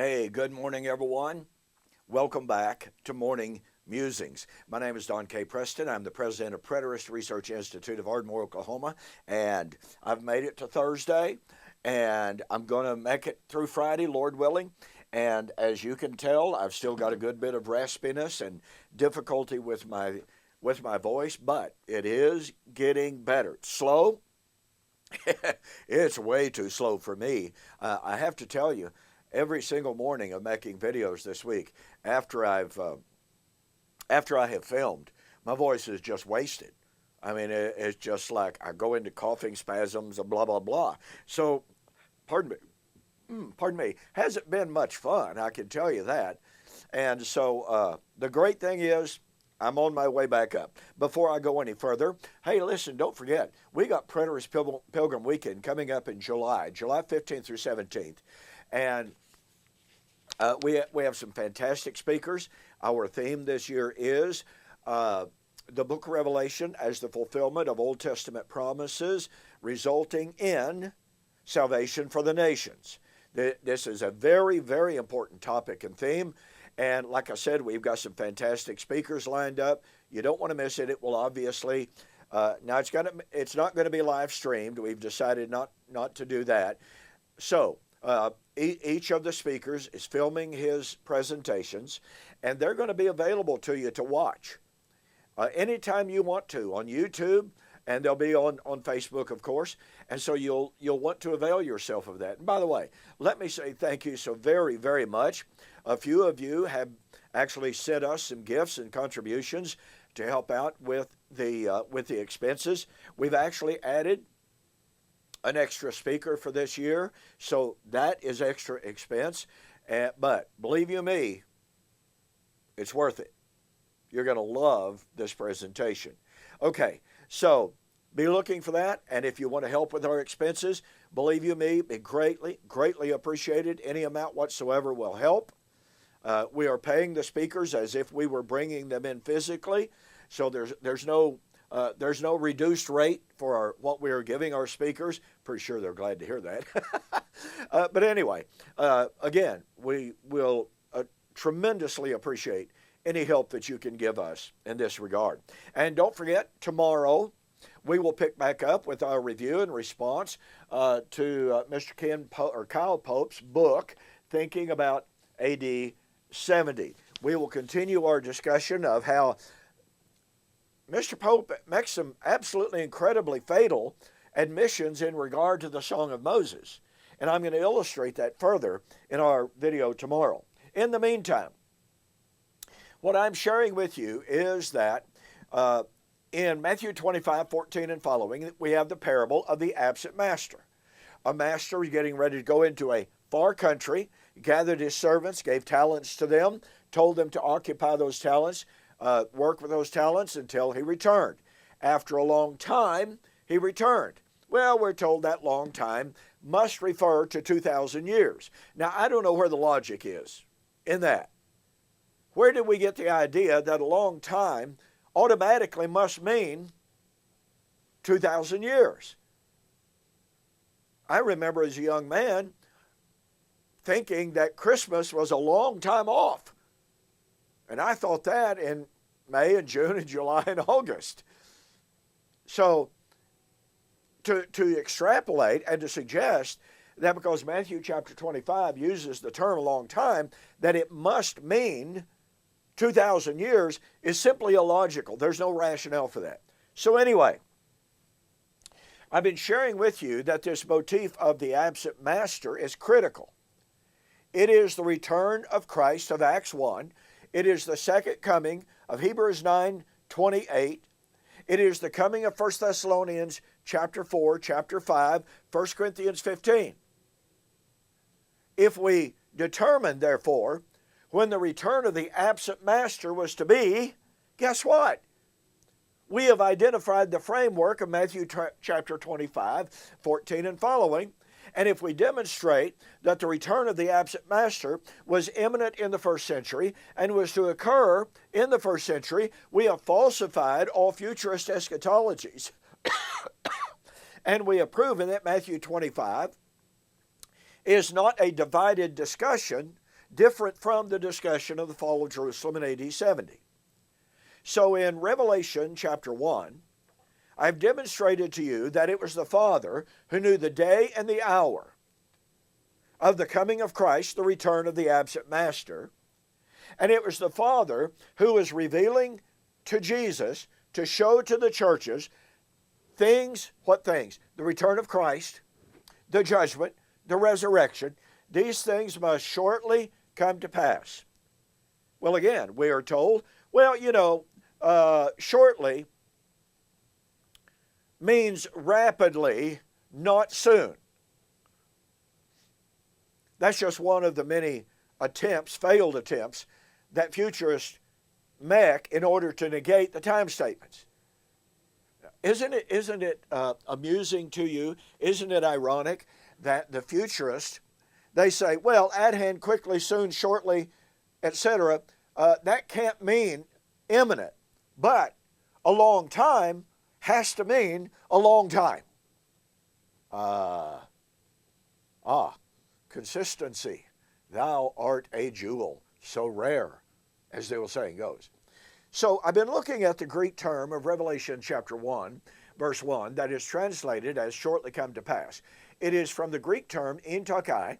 Hey, good morning, everyone. Welcome back to Morning Musings. My name is Don K. Preston. I'm the president of Preterist Research Institute of Ardmore, Oklahoma, and I've made it to Thursday, and I'm going to make it through Friday, Lord willing. And as you can tell, I've still got a good bit of raspiness and difficulty with my voice, but it is getting better. It's slow. It's way too slow for me. I have to tell you, every single morning of making videos this week, after I have filmed, my voice is just wasted. I mean, it's just like I go into coughing spasms and blah blah blah. So, pardon me, hasn't been much fun. I can tell you that. And so the great thing is, I'm on my way back up. Before I go any further, hey, listen, don't forget, we got Preterist Pilgrim Weekend coming up in July 15th through 17th. And we have some fantastic speakers. Our theme this year is the book of Revelation as the fulfillment of Old Testament promises resulting in salvation for the nations. This is a very, very important topic and theme. And like I said, we've got some fantastic speakers lined up. You don't want to miss it. It will obviously, now it's not going to be live streamed. We've decided not to do that. So each of the speakers is filming his presentations, and they're going to be available to you to watch anytime you want to on YouTube, and they'll be on Facebook, of course. And so you'll want to avail yourself of that. And by the way, let me say thank you so very, very much. A few of you have actually sent us some gifts and contributions to help out with the expenses. We've actually added an extra speaker for this year, so that is extra expense. But believe you me, it's worth it. You're going to love this presentation. Okay, so be looking for that, and if you want to help with our expenses, believe you me, be greatly appreciated. Any amount whatsoever will help. We are paying the speakers as if we were bringing them in physically, so there's no reduced rate for what we are giving our speakers. Pretty sure they're glad to hear that. But anyway, again, we will tremendously appreciate any help that you can give us in this regard. And don't forget, tomorrow we will pick back up with our review and response to Mr. Kyle Pope's book, Thinking About AD 70. We will continue our discussion of how Mr. Pope makes some absolutely incredibly fatal admissions in regard to the Song of Moses. And I'm going to illustrate that further in our video tomorrow. In the meantime, what I'm sharing with you is that in Matthew 25:14 and following, we have the parable of the absent master. A master is getting ready to go into a far country, gathered his servants, gave talents to them, told them to occupy those talents, work with those talents until he returned. After a long time, he returned. Well, we're told that long time must refer to 2,000 years. Now, I don't know where the logic is in that. Where did we get the idea that a long time automatically must mean 2,000 years? I remember as a young man thinking that Christmas was a long time off. And I thought that in May and June and July and August. So to extrapolate and to suggest that because Matthew chapter 25 uses the term a long time, that it must mean 2,000 years is simply illogical. There's no rationale for that. So anyway, I've been sharing with you that this motif of the absent master is critical. It is the return of Christ of Acts 1. It is the second coming of Hebrews 9:28. It is the coming of 1 Thessalonians chapter 4, chapter 5, 1 Corinthians 15. If we determine, therefore, when the return of the absent master was to be, guess what? We have identified the framework of Matthew chapter 25, 14 and following. And if we demonstrate that the return of the absent master was imminent in the first century and was to occur in the first century, we have falsified all futurist eschatologies. And we have proven that Matthew 25 is not a divided discussion, different from the discussion of the fall of Jerusalem in AD 70. So in Revelation chapter 1, I've demonstrated to you that it was the Father who knew the day and the hour of the coming of Christ, the return of the absent Master. And it was the Father who was revealing to Jesus to show to the churches things, what things? The return of Christ, the judgment, the resurrection. These things must shortly come to pass. Well, again, we are told, well, shortly means rapidly, not soon. That's just one of the many attempts, failed attempts, that futurists make in order to negate the time statements. Isn't it amusing to you? Isn't it ironic that the futurists, they say, well, at hand, quickly, soon, shortly, etc. That can't mean imminent, but a long time has to mean a long time. Consistency. Thou art a jewel, so rare, as the old saying goes. So I've been looking at the Greek term of Revelation chapter 1, verse 1, that is translated as shortly come to pass. It is from the Greek term in Taxei.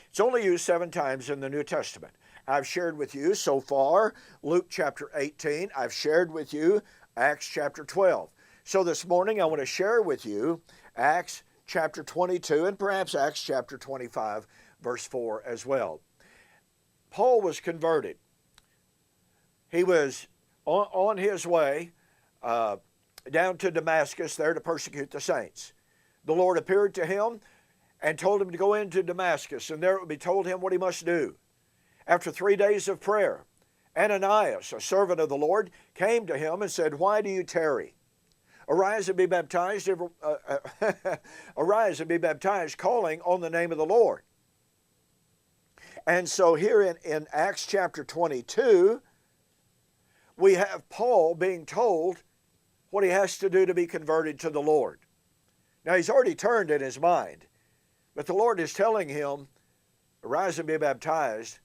It's only used 7 times in the New Testament. I've shared with you so far Luke chapter 18. I've shared with you Acts chapter 12. So this morning I want to share with you Acts chapter 22 and perhaps Acts chapter 25, verse 4 as well. Paul was converted. He was on his way down to Damascus there to persecute the saints. The Lord appeared to him and told him to go into Damascus, and there it would be told him what he must do. After 3 days of prayer, Ananias, a servant of the Lord, came to him and said, "Why do you tarry? Arise and be baptized, arise and be baptized, calling on the name of the Lord." And so here in Acts chapter 22, we have Paul being told what he has to do to be converted to the Lord. Now he's already turned in his mind, but the Lord is telling him, arise and be baptized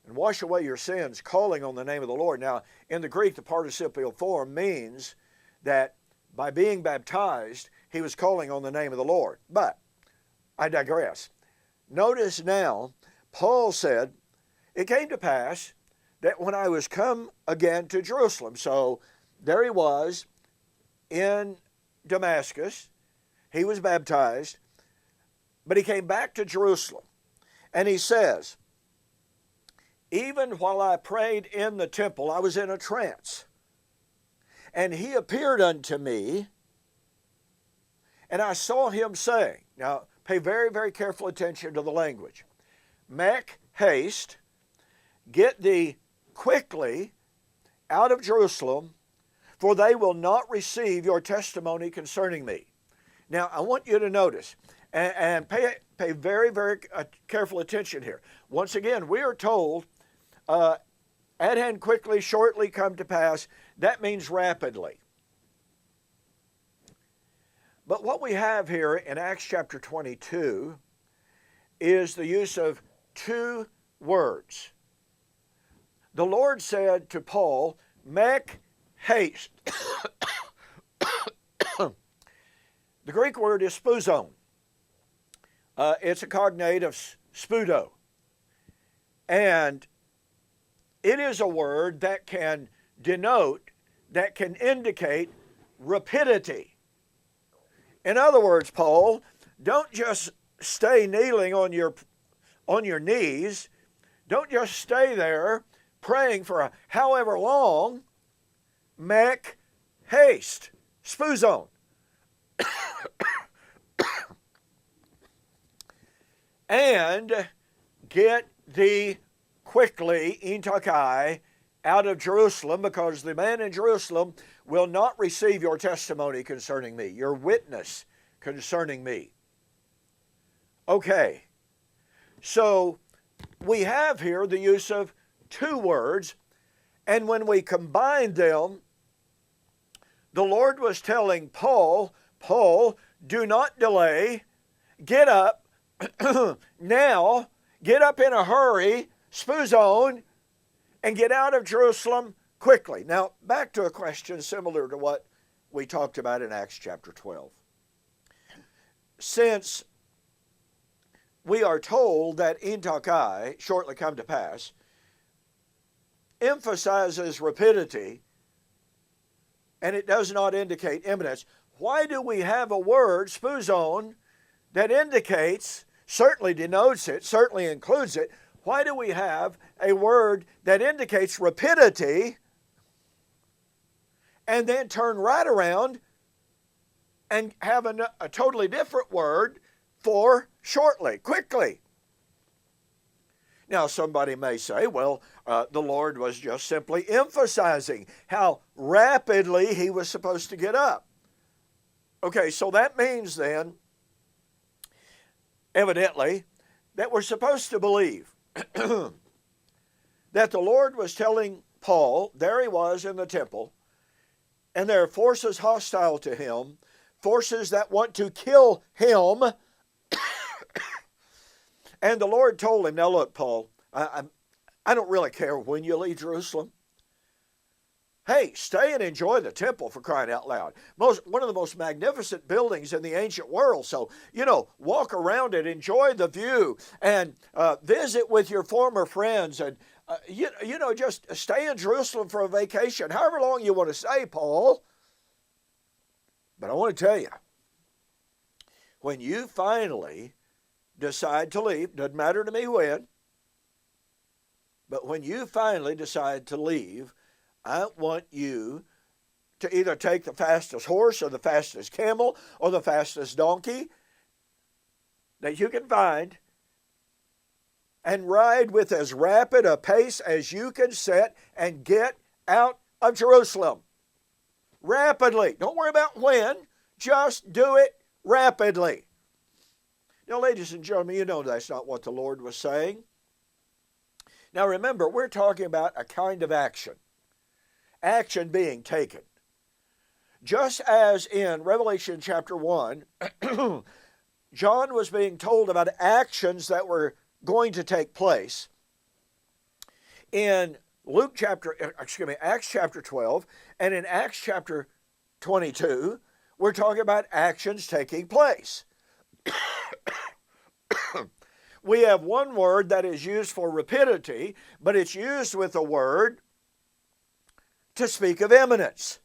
and wash away your sins, calling on the name of the Lord. Now in the Greek, the participial form means that by being baptized, he was calling on the name of the Lord. But I digress. Notice now, Paul said, it came to pass that when I was come again to Jerusalem, so there he was in Damascus, he was baptized, but he came back to Jerusalem, and he says, even while I prayed in the temple, I was in a trance, and he appeared unto me, and I saw him saying, now pay very, very careful attention to the language, make haste, get thee quickly out of Jerusalem, for they will not receive your testimony concerning me. Now, I want you to notice, and pay very, very careful attention here. Once again, we are told, at hand, quickly, shortly come to pass. That means rapidly. But what we have here in Acts chapter 22 is the use of 2 words. The Lord said to Paul, make haste. The Greek word is spuzon. It's a cognate of spudo. And it is a word that can denote, that can indicate rapidity. In other words, Paul, don't just stay kneeling on your knees. Don't just stay there praying for however long. Make haste. Spuzon. And get thee quickly, in Taxei, out of Jerusalem, because the man in Jerusalem will not receive your testimony concerning me, your witness concerning me. Okay, so we have here the use of 2 words, and when we combine them, the Lord was telling Paul, Paul, do not delay, get up now, Get up in a hurry, spuzone, and get out of Jerusalem quickly. Now, back to a question similar to what we talked about in Acts chapter 12. Since we are told that in Taxei, shortly come to pass, emphasizes rapidity, and it does not indicate imminence, why do we have a word, spuzone, that indicates, certainly denotes it, certainly includes it? Why do we have a word that indicates rapidity and then turn right around and have a totally different word for shortly, quickly? Now, somebody may say, well, the Lord was just simply emphasizing how rapidly he was supposed to get up. Okay, so that means then, evidently, that we're supposed to believe that the Lord was telling Paul, there he was in the temple, and there are forces hostile to him, forces that want to kill him. And the Lord told him, now look, Paul, I don't really care when you leave Jerusalem. Hey, stay and enjoy the temple, for crying out loud. One of the most magnificent buildings in the ancient world. So, walk around it, enjoy the view, and visit with your former friends, and, just stay in Jerusalem for a vacation, however long you want to stay, Paul. But I want to tell you, when you finally decide to leave, doesn't matter to me when, but when you finally decide to leave, I want you to either take the fastest horse or the fastest camel or the fastest donkey that you can find and ride with as rapid a pace as you can set and get out of Jerusalem. Rapidly. Don't worry about when. Just do it rapidly. Now, ladies and gentlemen, you know that's not what the Lord was saying. Now, remember, we're talking about a kind of action. Action being taken. Just as in Revelation chapter 1, John was being told about actions that were going to take place. In Acts chapter 12 and in Acts chapter 22, we're talking about actions taking place. We have one word that is used for rapidity, but it's used with a word to speak of imminence.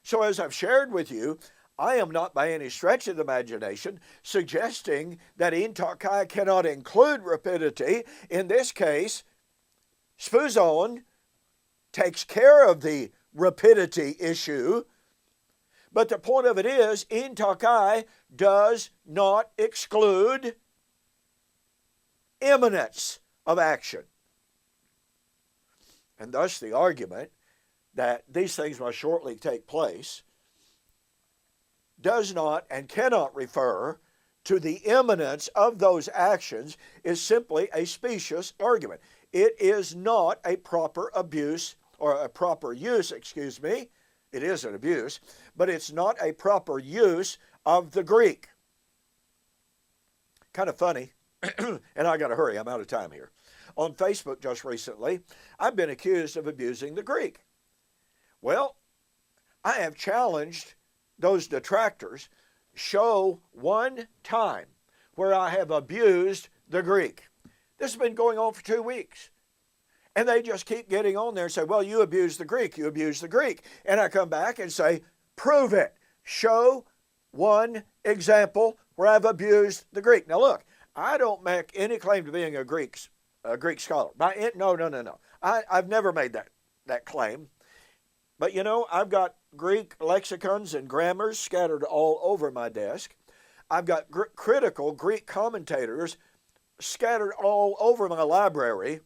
So as I've shared with you, I am not by any stretch of the imagination suggesting that in Taxei cannot include rapidity. In this case, spuzon takes care of the rapidity issue, but the point of it is, in Taxei does not exclude imminence of action. And thus the argument that these things must shortly take place does not and cannot refer to the imminence of those actions is simply a specious argument. It is not a proper abuse or a proper use, It is an abuse, but it's not a proper use of the Greek. Kind of funny, and I got to hurry, I'm out of time here. On Facebook just recently, I've been accused of abusing the Greek. Well, I have challenged those detractors, show one time where I have abused the Greek. This has been going on for 2 weeks. And they just keep getting on there and say, well, you abused the Greek, you abused the Greek. And I come back and say, prove it. Show one example where I've abused the Greek. Now look, I don't make any claim to being a Greek scholar. No. I've never made that claim. But I've got Greek lexicons and grammars scattered all over my desk. I've got critical Greek commentators scattered all over my library.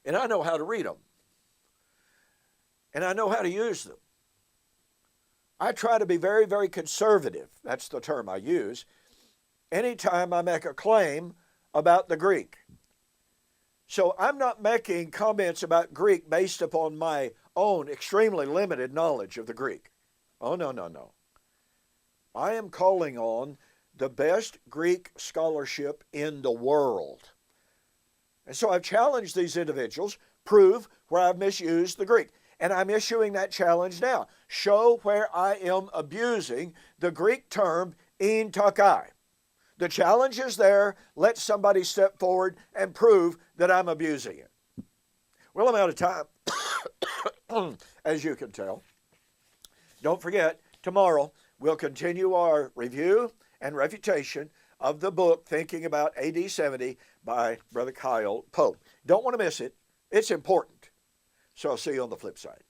And I know how to read them. And I know how to use them. I try to be very, very conservative. That's the term I use. Anytime I make a claim about the Greek. So I'm not making comments about Greek based upon my own extremely limited knowledge of the Greek. Oh, no. I am calling on the best Greek scholarship in the world. And so I've challenged these individuals, prove where I've misused the Greek. And I'm issuing that challenge now. Show where I am abusing the Greek term in Taxei. The challenge is there. Let somebody step forward and prove that I'm abusing it. Well, I'm out of time, as you can tell. Don't forget, tomorrow we'll continue our review and refutation of the book Thinking About AD 70 by Brother Kyle Pope. Don't want to miss it. It's important. So I'll see you on the flip side.